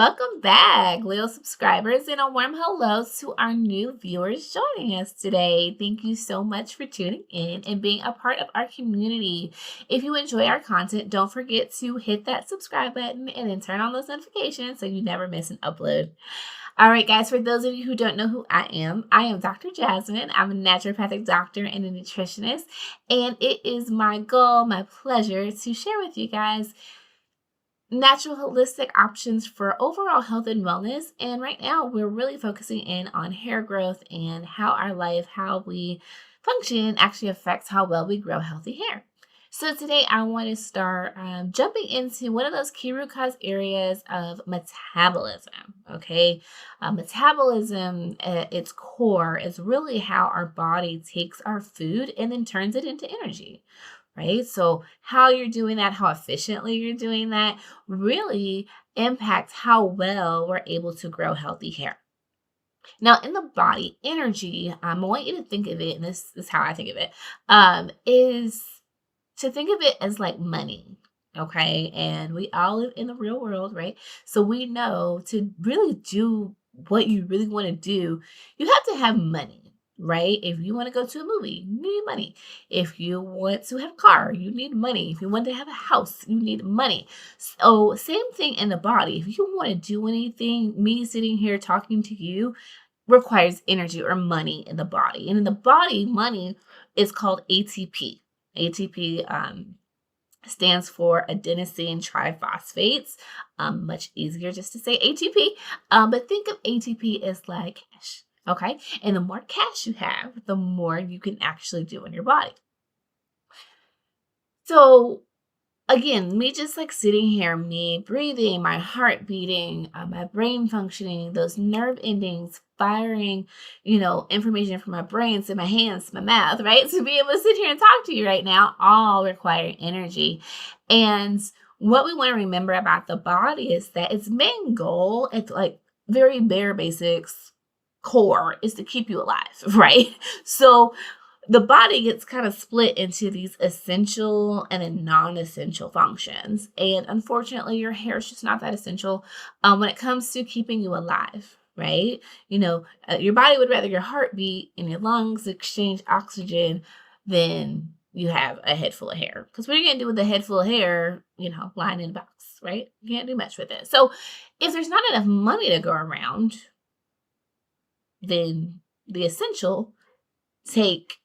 Welcome back, loyal subscribers, and a warm hello to our new viewers joining us today. Thank you so much for tuning in and being a part of our community. If you enjoy our content, don't forget to hit that subscribe button and then turn on those notifications so you never miss an upload. All right, guys, for those of you who don't know who I am Dr. Jasmine. I'm a naturopathic doctor and a nutritionist, and it is my goal, my pleasure to share with you guys natural holistic options for overall health and wellness. And right now we're really focusing in on hair growth and how our life, how we function actually affects how well we grow healthy hair. So today I want to start jumping into one of those key root cause areas of metabolism. Okay. Metabolism at its core is really how our body takes our food and then turns it into energy. Right? So how you're doing that, how efficiently you're doing that really impacts how well we're able to grow healthy hair. Now, in the body, energy, I want you to think of it, and this is how I think of it, is to think of it as like money. Okay. And we all live in the real world, right? So we know to really do what you really want to do, you have to have money. Right? If you want to go to a movie, you need money. If you want to have a car, you need money. If you want to have a house, you need money. So same thing in the body. If you want to do anything, me sitting here talking to you requires energy or money in the body. And in the body, money is called ATP. ATP stands for adenosine triphosphates. Much easier just to say ATP. But think of ATP as like cash. Okay. And the more cash you have, the more you can actually do in your body. So again, me just like sitting here, me breathing, my heart beating, my brain functioning, those nerve endings firing, information from my brain to my hands, to my mouth, right? To be able to sit here and talk to you right now, all require energy. And what we want to remember about the body is that its main goal, it's like very bare basics, core is to keep you alive, right? So the body gets kind of split into these essential and then non-essential functions. And unfortunately, your hair is just not that essential when it comes to keeping you alive, right? Your body would rather your heart beat and your lungs exchange oxygen than you have a head full of hair. Because what are you going to do with a head full of hair, lying in a box, right? You can't do much with it. So if there's not enough money to go around, then the essential take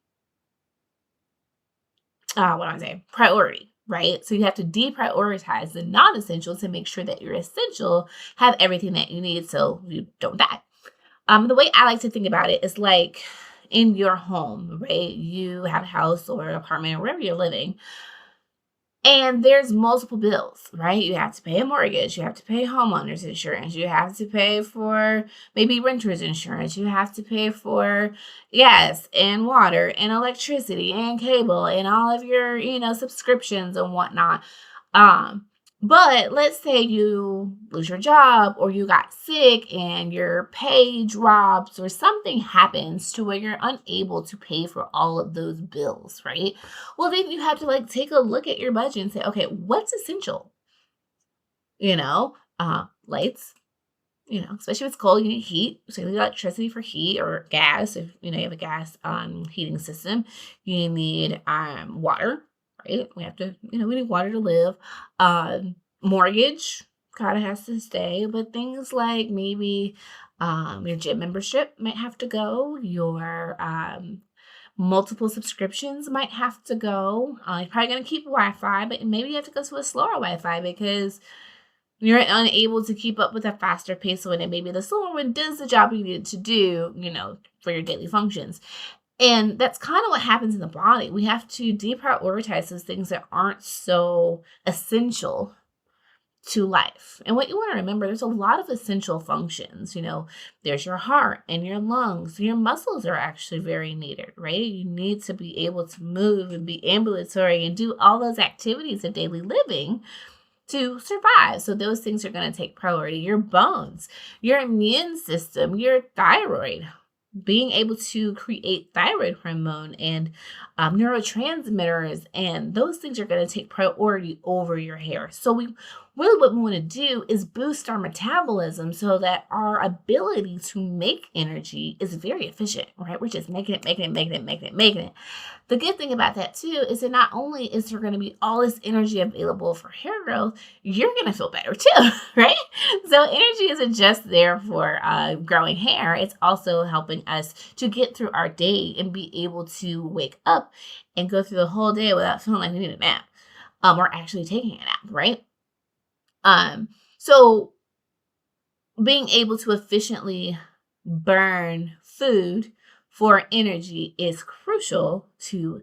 priority, right? So you have to deprioritize the non-essential to make sure that your essential have everything that you need so you don't die. The way I like to think about it is like in your home, right? You have a house or an apartment or wherever you're living. And there's multiple bills, right? You have to pay a mortgage. You have to pay homeowners insurance. You have to pay for maybe renter's insurance. You have to pay for gas and water and electricity and cable and all of your, subscriptions and whatnot. But let's say you lose your job or you got sick and your pay drops or something happens to where you're unable to pay for all of those bills, right? Well, then you have to take a look at your budget and say, okay, what's essential? Lights, especially if it's cold, you need heat. So you need electricity for heat or gas. If, you have a gas heating system, you need water. Right? We have to, we need water to live. Mortgage kind of has to stay, but things like maybe your gym membership might have to go. Your multiple subscriptions might have to go. You're probably going to keep Wi-Fi, but maybe you have to go to a slower Wi-Fi because you're unable to keep up with a faster pace when it maybe the slower one does the job you need it to do, for your daily functions. And that's kind of what happens in the body. We have to deprioritize those things that aren't so essential to life. And what you want to remember, there's a lot of essential functions. There's your heart and your lungs. Your muscles are actually very needed, right? You need to be able to move and be ambulatory and do all those activities of daily living to survive. So those things are going to take priority. Your bones, your immune system, your thyroid, being able to create thyroid hormone and neurotransmitters, and those things are going to take priority over your hair. So we really what we want to do is boost our metabolism so that our ability to make energy is very efficient, right? We're just making it. The good thing about that too is that not only is there going to be all this energy available for hair growth, you're going to feel better too, right? So energy isn't just there for growing hair. It's also helping us to get through our day and be able to wake up and go through the whole day without feeling like we need a nap, or actually taking a nap, right? So being able to efficiently burn food for energy is crucial to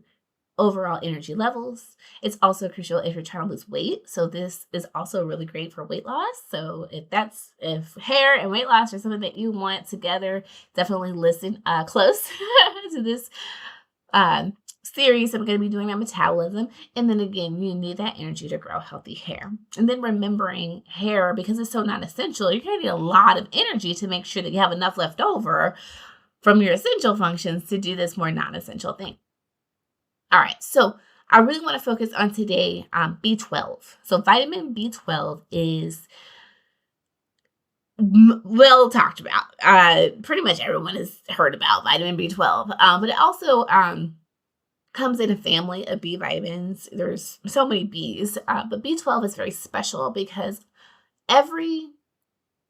overall energy levels. It's also crucial if you're trying to lose weight. So this is also really great for weight loss. So if hair and weight loss are something that you want together, definitely listen close to this series. I'm going to be doing my metabolism. And then again, you need that energy to grow healthy hair. And then remembering hair, because it's so non-essential, you're going to need a lot of energy to make sure that you have enough left over from your essential functions to do this more non-essential thing. All right, so I really want to focus on today B12. So vitamin B12 is well talked about. Pretty much everyone has heard about vitamin B12, but it also comes in a family of B vitamins. There's so many Bs, but B12 is very special because every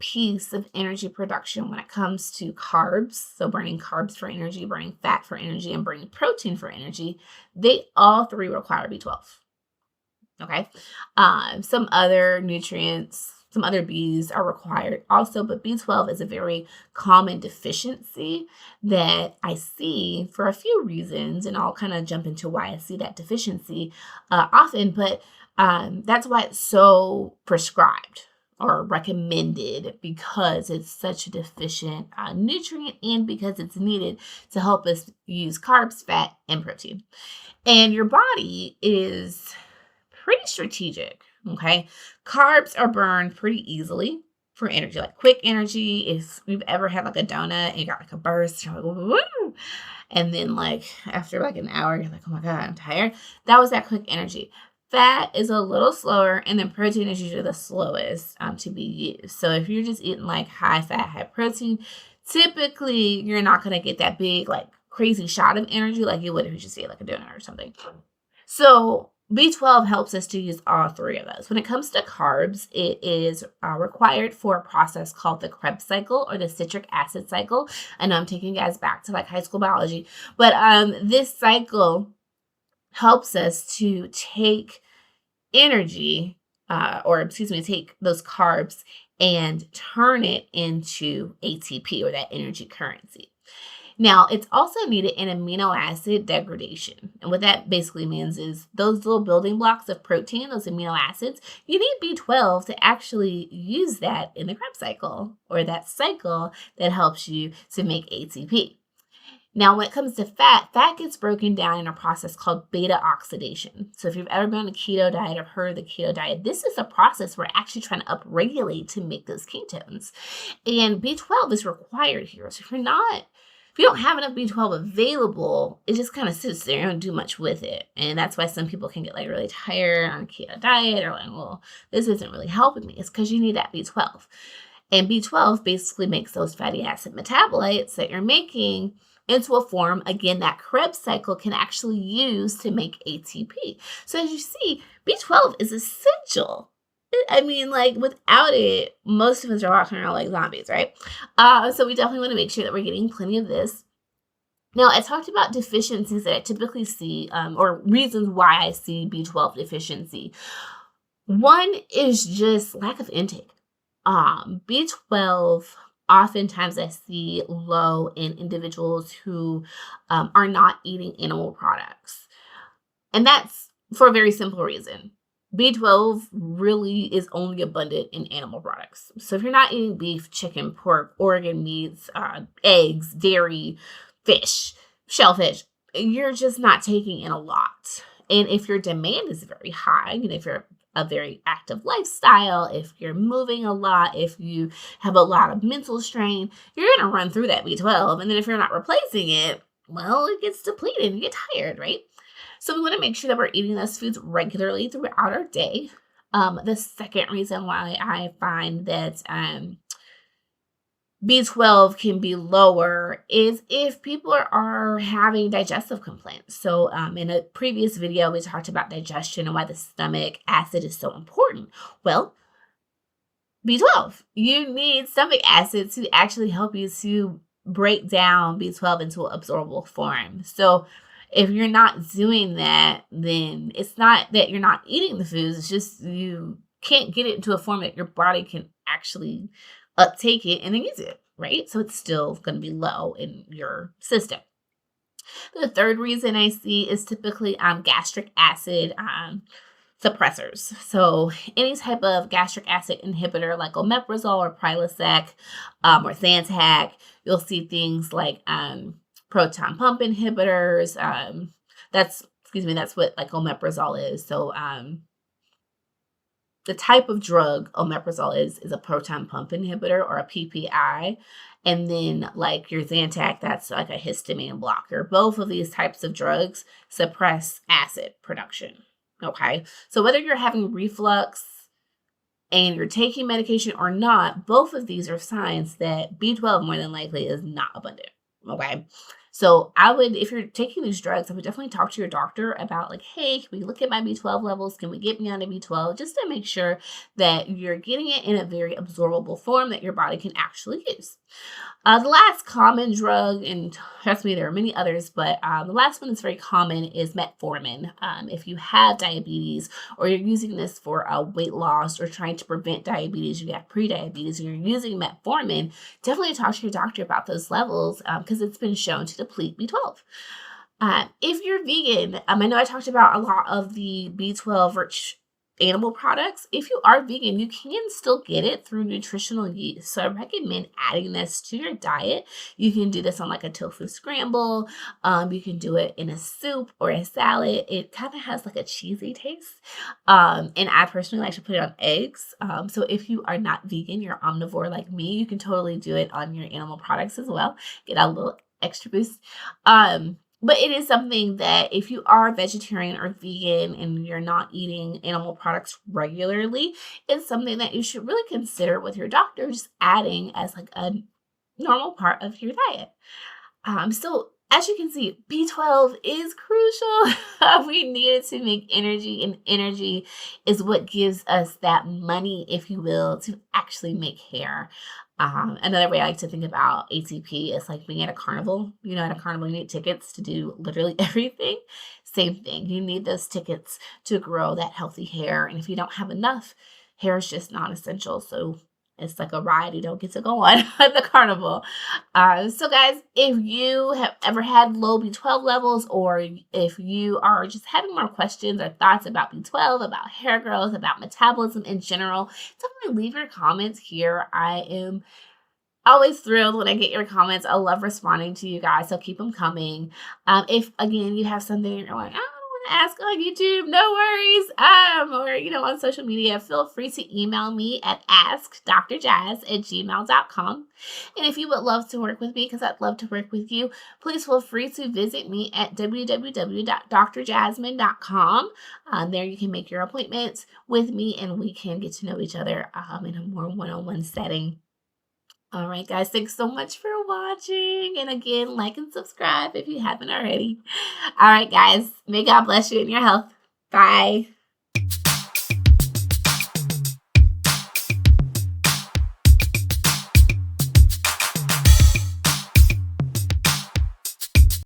piece of energy production when it comes to carbs, so burning carbs for energy, burning fat for energy, and burning protein for energy, they all three require B12. Okay. Some other nutrients, some other Bs are required also, but B12 is a very common deficiency that I see for a few reasons, and I'll kind of jump into why I see that deficiency often, but that's why it's so prescribed or recommended, because it's such a deficient nutrient and because it's needed to help us use carbs, fat, and protein. And your body is pretty strategic, okay? Carbs are burned pretty easily for energy, like quick energy. If you've ever had like a donut and you got like a burst, you're like, woo! And then like after like an hour, you're like, oh my God, I'm tired. That was that quick energy. Fat is a little slower, and then protein is usually the slowest to be used. So if you're just eating like high fat, high protein, typically you're not going to get that big, like crazy shot of energy like you would if you just ate like a donut or something. So B12 helps us to use all three of those. When it comes to carbs, it is required for a process called the Krebs cycle or the citric acid cycle. I know I'm taking you guys back to like high school biology, but this cycle helps us to take energy, take those carbs and turn it into ATP, or that energy currency. Now, it's also needed in amino acid degradation. And what that basically means is those little building blocks of protein, those amino acids, you need B12 to actually use that in the Krebs cycle, or that cycle that helps you to make ATP. Now, when it comes to fat gets broken down in a process called beta oxidation. So if you've ever been on a keto diet or heard of the keto diet, this is a process we're actually trying to upregulate to make those ketones. And B12 is required here. So if you don't have enough B12 available, it just kind of sits there and don't do much with it. And that's why some people can get like really tired on a keto diet, or like, well, this isn't really helping me. It's because you need that B12. And B12 basically makes those fatty acid metabolites that you're making into a form, again, that Krebs cycle can actually use to make ATP. So as you see, B12 is essential. I mean, like without it, most of us are walking around like zombies, right? So we definitely want to make sure that we're getting plenty of this. Now, I talked about deficiencies that I typically see, or reasons why I see B12 deficiency. One is just lack of intake. B12, oftentimes I see low in individuals who are not eating animal products. And that's for a very simple reason. B12 really is only abundant in animal products. So if you're not eating beef, chicken, pork, organ meats, eggs, dairy, fish, shellfish, you're just not taking in a lot. And if your demand is very high, and if you're a very active lifestyle, if you're moving a lot, if you have a lot of mental strain, you're going to run through that B12. And then if you're not replacing it, well, it gets depleted and you get tired, right? So we want to make sure that we're eating those foods regularly throughout our day. The second reason why I find that B12 can be lower is if people are having digestive complaints. So, in a previous video, we talked about digestion and why the stomach acid is so important. Well, B12, you need stomach acid to actually help you to break down B12 into an absorbable form. So, if you're not doing that, then it's not that you're not eating the foods, it's just you can't get it into a form that your body can actually uptake it and then use it, right? So it's still going to be low in your system. The third reason I see is typically gastric acid suppressors. So any type of gastric acid inhibitor like omeprazole or Prilosec or Zantac, you'll see things like proton pump inhibitors. That's what like omeprazole is. So the type of drug omeprazole is a proton pump inhibitor or a PPI. And then like your Zantac, that's like a histamine blocker. Both of these types of drugs suppress acid production. Okay. So whether you're having reflux and you're taking medication or not, both of these are signs that B12 more than likely is not abundant. Okay. So if you're taking these drugs, I would definitely talk to your doctor about like, hey, can we look at my B12 levels? Can we get me on a B12 just to make sure that you're getting it in a very absorbable form that your body can actually use? The last common drug, and trust me, there are many others, but the last one that's very common is metformin. If you have diabetes or you're using this for weight loss or trying to prevent diabetes, you have prediabetes, and you're using metformin, definitely talk to your doctor about those levels because it's been shown to deplete B12. If you're vegan, I know I talked about a lot of the B12 rich animal products. If you are vegan, you can still get it through nutritional yeast. So I recommend adding this to your diet. You can do this on like a tofu scramble. You can do it in a soup or a salad. It kind of has like a cheesy taste. And I personally like to put it on eggs. So if you are not vegan, you're omnivore like me, you can totally do it on your animal products as well. Get a little extra boost. But it is something that if you are vegetarian or vegan and you're not eating animal products regularly, it's something that you should really consider with your doctor, just adding as like a normal part of your diet. So as you can see, B12 is crucial. We need it to make energy, and energy is what gives us that money, if you will, to actually make hair. Another way I like to think about ATP is like being at a carnival. You know, at a carnival, you need tickets to do literally everything. Same thing. You need those tickets to grow that healthy hair. And if you don't have enough, hair is just not essential. So it's like a ride you don't get to go on at the carnival. So guys, if you have ever had low B12 levels, or if you are just having more questions or thoughts about B12, about hair growth, about metabolism in general, definitely leave your comments here. I am always thrilled when I get your comments. I love responding to you guys, so keep them coming. If again you have something you're like, I don't want to ask on YouTube, no worries. Or on social media, feel free to email me at askdrjazz@gmail.com. And if you would love to work with me, because I'd love to work with you, please feel free to visit me at www.drjasmine.com. There you can make your appointments with me, and we can get to know each other in a more one-on-one setting. All right, guys, thanks so much for watching. And again, like and subscribe if you haven't already. All right, guys, may God bless you in your health. Bye.